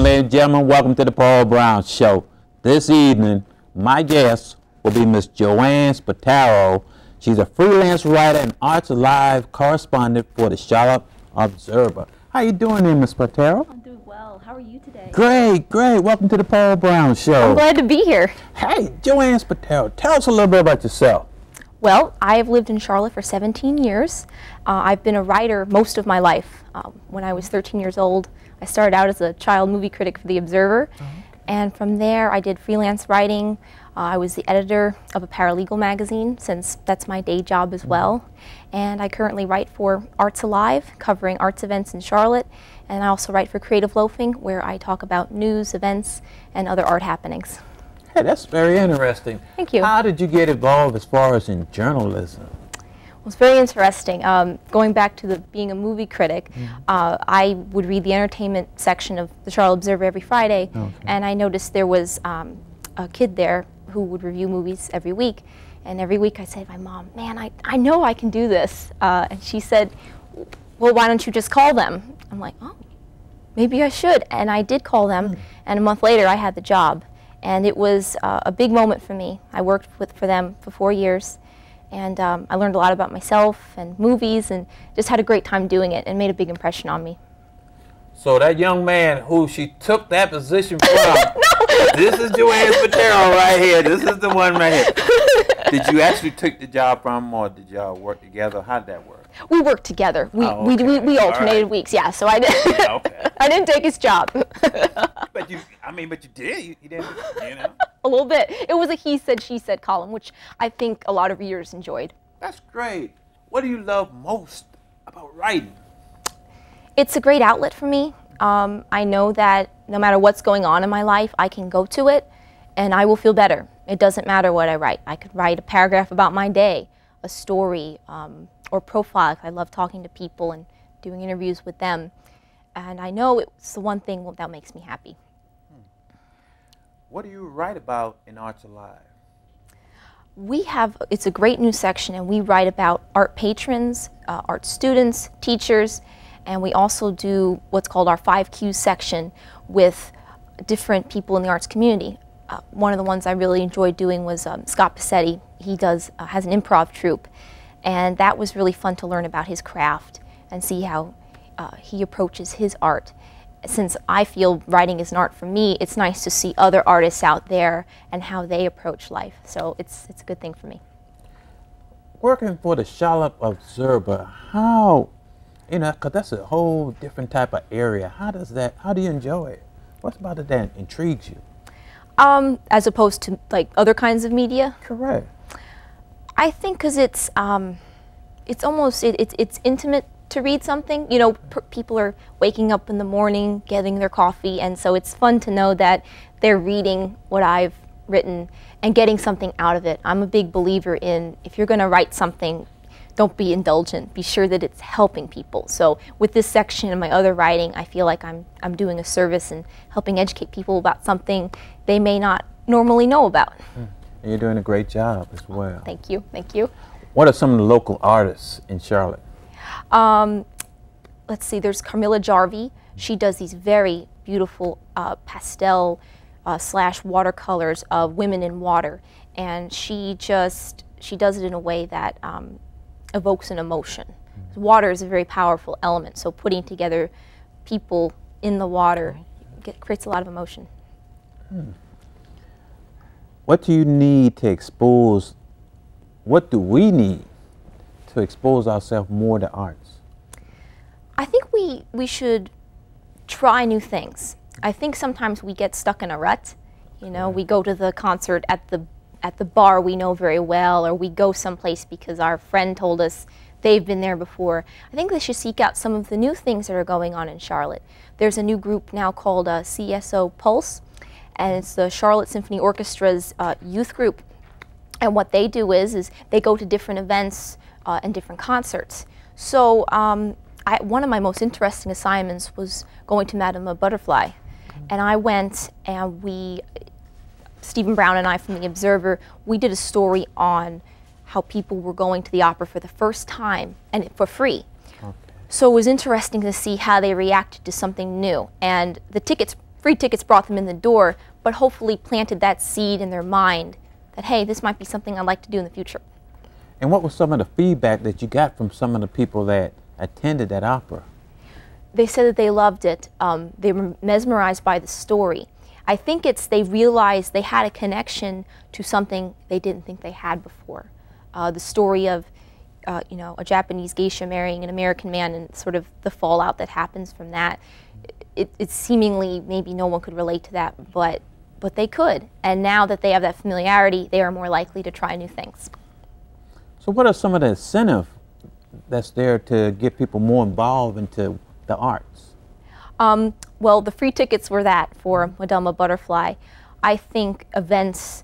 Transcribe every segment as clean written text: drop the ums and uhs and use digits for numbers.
ladies and gentlemen, welcome to the Paul Brown Show. This evening, my guest will be Miss Joanne Spataro. She's a freelance writer and Arts Alive correspondent for the Charlotte Observer. How you doing there, Miss Spataro? I'm doing well. How are you today? Great, great. Welcome to the Paul Brown Show. I'm glad to be here. Hey, Joanne Spataro, tell us a little bit about yourself. Well, I have lived in Charlotte for 17 years. I've been a writer most of my life. When I was 13 years old, I started out as a child movie critic for the Observer. And from there, I did freelance writing. I was the editor of a paralegal magazine, since that's my day job as well. And I currently write for Arts Alive, covering arts events in Charlotte. And I also write for Creative Loafing, where I talk about news, events, and other art happenings. Hey, that's very interesting. Thank you. How did you get involved as far as in journalism? Well, it's very interesting. Going back to being a movie critic, I would read the entertainment section of the Charlotte Observer every Friday, and I noticed there was a kid there who would review movies every week. And every week I said to my mom, man, I know I can do this. And she said, well, why don't you just call them? I'm like, oh, maybe I should. And I did call them, and a month later I had the job. And it was a big moment for me. I worked for them for 4 years, and I learned a lot about myself and movies, and just had a great time doing it, and made a big impression on me. So that young man who she took that position from, this is Joanne Spataro right here. This is the one right here. Did you actually take the job from him, or did y'all work together? How did that work? We worked together. We alternated weeks. Yeah, so I did. I didn't take his job. But you did. You didn't, you know. A little bit. It was a he said, she said column, which I think a lot of readers enjoyed. That's great. What do you love most about writing? It's a great outlet for me. I know that no matter what's going on in my life, I can go to it and I will feel better. It doesn't matter what I write. I could write a paragraph about my day, a story, or profile. I love talking to people and doing interviews with them. And I know it's the one thing that makes me happy. What do you write about in Arts Alive? It's a great new section, and we write about art patrons, art students, teachers, and we also do what's called our 5 Qs section with different people in the arts community. One of the ones I really enjoyed doing was Scott Passetti. He has an improv troupe, and that was really fun to learn about his craft and see how he approaches his art. Since I feel writing is an art for me, it's nice to see other artists out there and how they approach life. So it's a good thing for me. Working for the Charlotte Observer, how, you know, because that's a whole different type of area. How do you enjoy it? What's about it that intrigues you? As opposed to like other kinds of media? Correct. I think because it's intimate to read something. You know, people are waking up in the morning, getting their coffee, and so it's fun to know that they're reading what I've written and getting something out of it. I'm a big believer in, if you're going to write something, don't be indulgent. Be sure that it's helping people. So with this section and my other writing, I feel like I'm doing a service and helping educate people about something they may not normally know about. And you're doing a great job as well. Thank you. Thank you. What are some of the local artists in Charlotte? Let's see, there's Carmilla Jarvie. She does these very beautiful pastel / watercolors of women in water, and she does it in a way that evokes an emotion. Water is a very powerful element, so putting together people in the water creates a lot of emotion. What do you need to expose, what do we need to expose ourselves more to arts? I think we should try new things. I think sometimes we get stuck in a rut. You know, we go to the concert at the bar we know very well, or we go someplace because our friend told us they've been there before. I think they should seek out some of the new things that are going on in Charlotte. There's a new group now called CSO Pulse, and it's the Charlotte Symphony Orchestra's youth group. And what they do is they go to different events and different concerts. So one of my most interesting assignments was going to Madame Butterfly. And I went, and Stephen Brown and I from the Observer, we did a story on how people were going to the opera for the first time, and for free. So it was interesting to see how they reacted to something new. And the tickets free tickets brought them in the door, but hopefully planted that seed in their mind that, hey, this might be something I'd like to do in the future. And what was some of the feedback that you got from some of the people that attended that opera? They said that they loved it. They were mesmerized by the story. I think they realized they had a connection to something they didn't think they had before. The story of a Japanese geisha marrying an American man and sort of the fallout that happens from that. It's seemingly maybe no one could relate to that, but they could. And now that they have that familiarity, they are more likely to try new things. So what are some of the incentives that's there to get people more involved into the arts? Well, the free tickets were that for Madama Butterfly. I think events,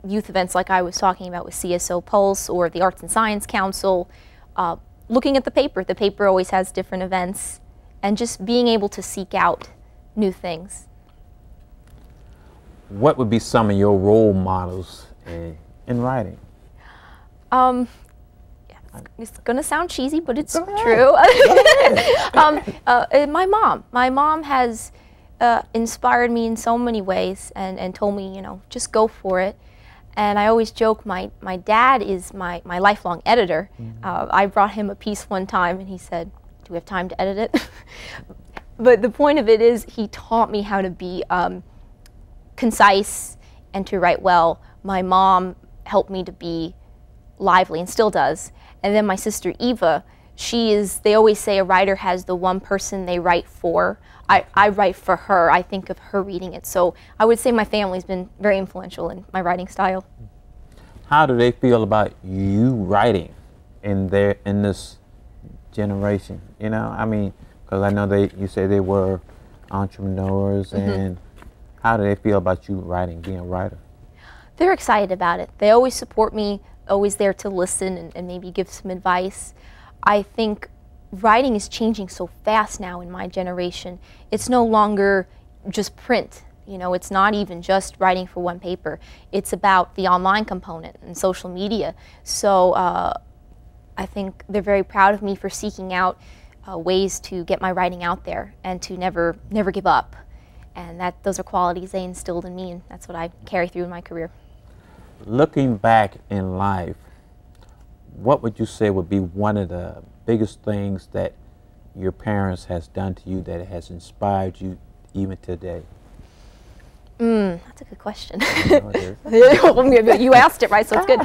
youth events like I was talking about with CSO Pulse or the Arts and Science Council, looking at the paper always has different events, and just being able to seek out new things. What would be some of your role models in writing? It's going to sound cheesy, but it's true. My mom has inspired me in so many ways and told me, just go for it. And I always joke, my dad is my lifelong editor. I brought him a piece one time and he said, do we have time to edit it? But the point of it is he taught me how to be concise and to write well. My mom helped me to be lively and still does. And then my sister Eva, they always say a writer has the one person they write for. I write for her. I think of her reading it. So I would say my family's been very influential in my writing style. How do they feel about you writing in this generation? I mean, because I know you say they were entrepreneurs, and how do they feel about you writing, being a writer? They're excited about it. They always support me, always there to listen and maybe give some advice. I think writing is changing so fast now in my generation. It's no longer just print. It's not even just writing for one paper. It's about the online component and social media. So I think they're very proud of me for seeking out ways to get my writing out there and to never give up. And those are qualities they instilled in me, and that's what I carry through in my career. Looking back in life, what would you say would be one of the biggest things that your parents has done to you that has inspired you even today? That's a good question. You asked it, right? So it's good.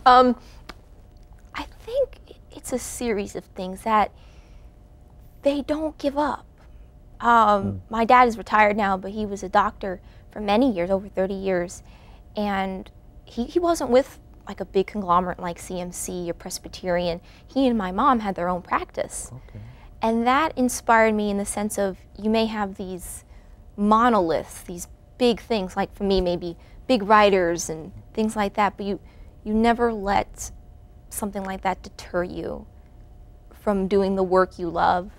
I think it's a series of things that they don't give up. My dad is retired now, but he was a doctor for many years, over 30 years, and he wasn't with like a big conglomerate like CMC or Presbyterian. He and my mom had their own practice. Okay. And that inspired me in the sense of you may have these monoliths, these big things, like for me maybe big writers and things like that, but you never let something like that deter you from doing the work you love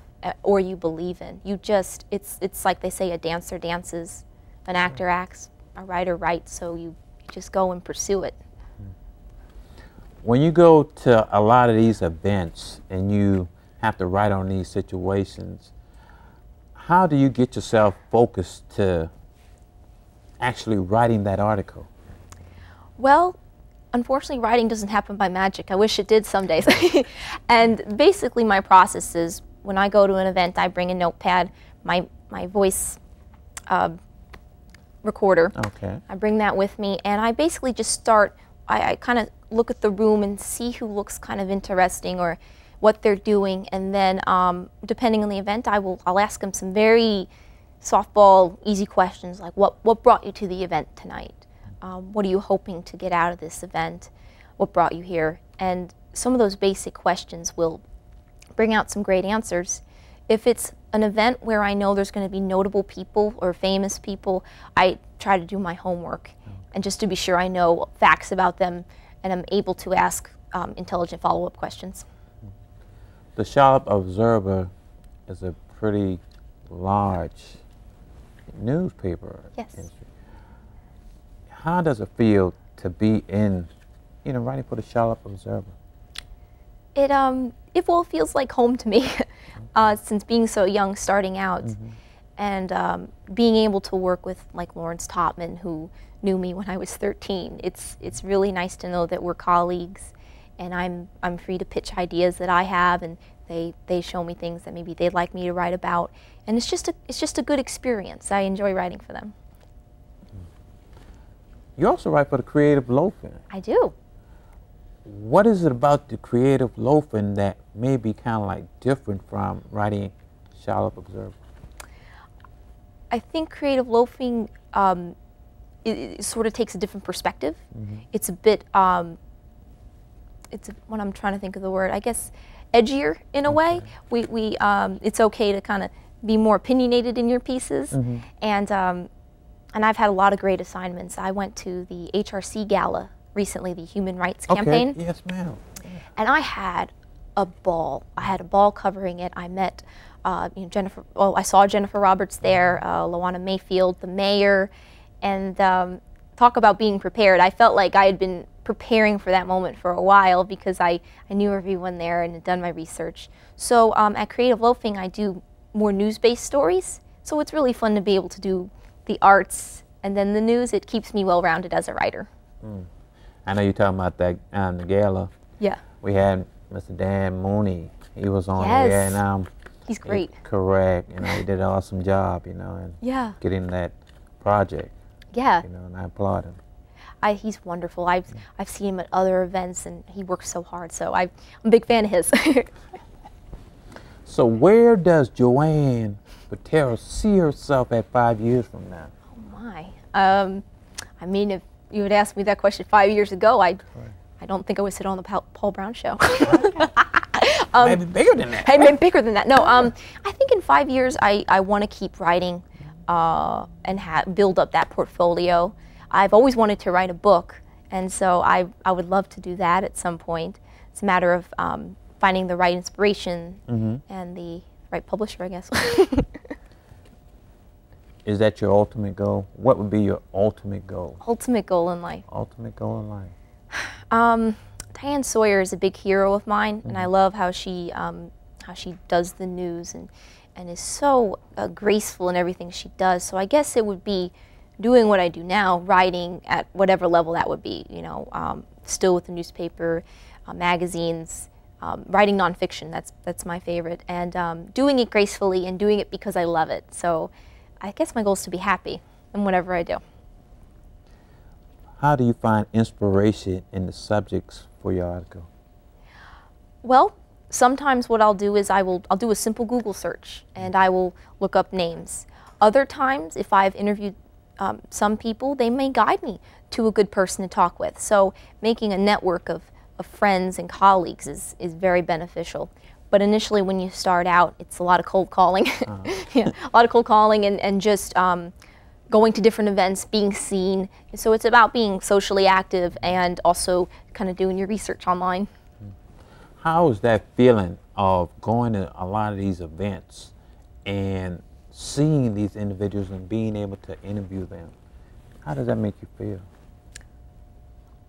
or you believe in. It's like they say, a dancer dances, an actor acts, a writer writes, so you just go and pursue it. When you go to a lot of these events and you have to write on these situations, how do you get yourself focused to actually writing that article? Well, unfortunately, writing doesn't happen by magic. I wish it did some days. And basically my process is when I go to an event, I bring a notepad, my voice recorder. Okay. I bring that with me, and I basically just start, I kind of look at the room and see who looks kind of interesting or what they're doing, and then depending on the event, I'll ask them some very softball, easy questions like what brought you to the event tonight? What are you hoping to get out of this event? What brought you here? And some of those basic questions will bring out some great answers. If it's an event where I know there's going to be notable people or famous people, I try to do my homework, and just to be sure I know facts about them and I'm able to ask intelligent follow-up questions. The Charlotte Observer is a pretty large newspaper. Yes. Industry. How does it feel to be in, writing for the Charlotte Observer? It feels like home to me since being so young, starting out. And being able to work with like Lawrence Topman, who knew me when I was 13, it's really nice to know that we're colleagues, and I'm free to pitch ideas that I have, and they show me things that maybe they'd like me to write about, and it's just a good experience. I enjoy writing for them. You also write for the Creative Loafing. I do. What is it about the Creative Loafing that may be kind of like different from writing Charlotte Observer? I think Creative Loafing it sort of takes a different perspective. It's a bit, when I'm trying to think of the word, I guess edgier in a way. It's okay to kind of be more opinionated in your pieces, and I've had a lot of great assignments. I went to the HRC Gala recently, the Human Rights Campaign. Yes, ma'am. And I had a ball. I had a ball covering it. I met Jennifer. Well, I saw Jennifer Roberts there, Lawana Mayfield, the mayor, and talk about being prepared. I felt like I had been preparing for that moment for a while because I knew everyone there and had done my research. So at Creative Loafing, I do more news-based stories. So it's really fun to be able to do the arts and then the news. It keeps me well-rounded as a writer. I know you're talking about that the gala. Yeah. We had Mr. Dan Mooney. He was on Yes. there, and He's great. Correct. You know, he did an awesome job. You know, and Yeah. getting that project. Yeah. You know, and I applaud him. He's wonderful. I've seen him at other events, and he works so hard. So I'm a big fan of his. So where does Joanne Spataro see herself at 5 years from now? Oh my. I mean, if you had asked me that question 5 years ago, I don't think I would sit on the Paul Brown show. Maybe bigger than that. Hey, maybe bigger than that. No, I think in 5 years I want to keep writing and build up that portfolio. I've always wanted to write a book, and so I would love to do that at some point. It's a matter of finding the right inspiration and the right publisher, I guess. Is that your ultimate goal? What would be your ultimate goal? Ultimate goal in life. Ultimate goal in life. Diane Sawyer is a big hero of mine, and I love how she does the news and is so graceful in everything she does. So I guess it would be doing what I do now, writing at whatever level that would be. You know, still with the newspaper, magazines, writing nonfiction. That's my favorite, and doing it gracefully and doing it because I love it. So I guess my goal is to be happy in whatever I do. How do you find inspiration in the subjects for your article? Well, sometimes what I'll do is I'll do a simple Google search and I will look up names. Other times, if I've interviewed some people, they may guide me to a good person to talk with. So making a network of friends and colleagues is very beneficial. But initially when you start out, it's a lot of cold calling. Yeah, a lot of cold calling and just going to different events, being seen. So it's about being socially active and also kind of doing your research online. How is that feeling of going to a lot of these events and seeing these individuals and being able to interview them? How does that make you feel?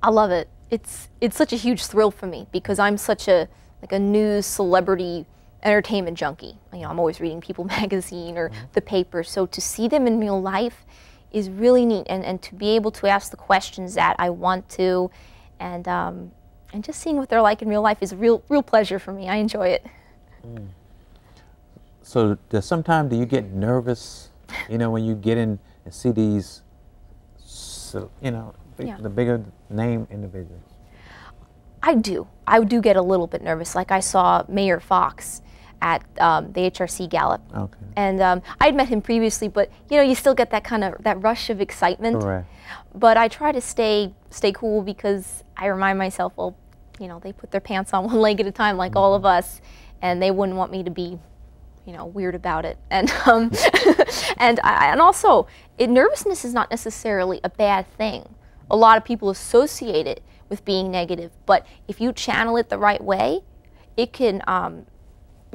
I love it. It's such a huge thrill for me because I'm such a news celebrity entertainment junkie. You know, I'm always reading People magazine or the paper. So to see them in real life is really neat, and to be able to ask the questions that I want to, and just seeing what they're like in real life is a real pleasure for me. I enjoy it. So sometimes do you get nervous, you know, when you get in and see these, you know, the bigger name individuals? I do. I do get a little bit nervous. Like I saw Mayor Fox at the HRC Gala. Okay. And I'd met him previously, but you know, you still get that kind of rush of excitement. Correct. But I try to stay cool because I remind myself, well, you know, they put their pants on one leg at a time, like all of us, and they wouldn't want me to be, you know, weird about it. And and also, nervousness is not necessarily a bad thing. A lot of people associate it with being negative, but if you channel it the right way, it can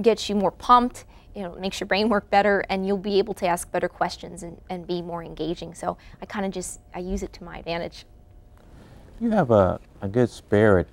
get you more pumped. You know, it makes your brain work better, and you'll be able to ask better questions and be more engaging. So I kind of I use it to my advantage. You have a good spirit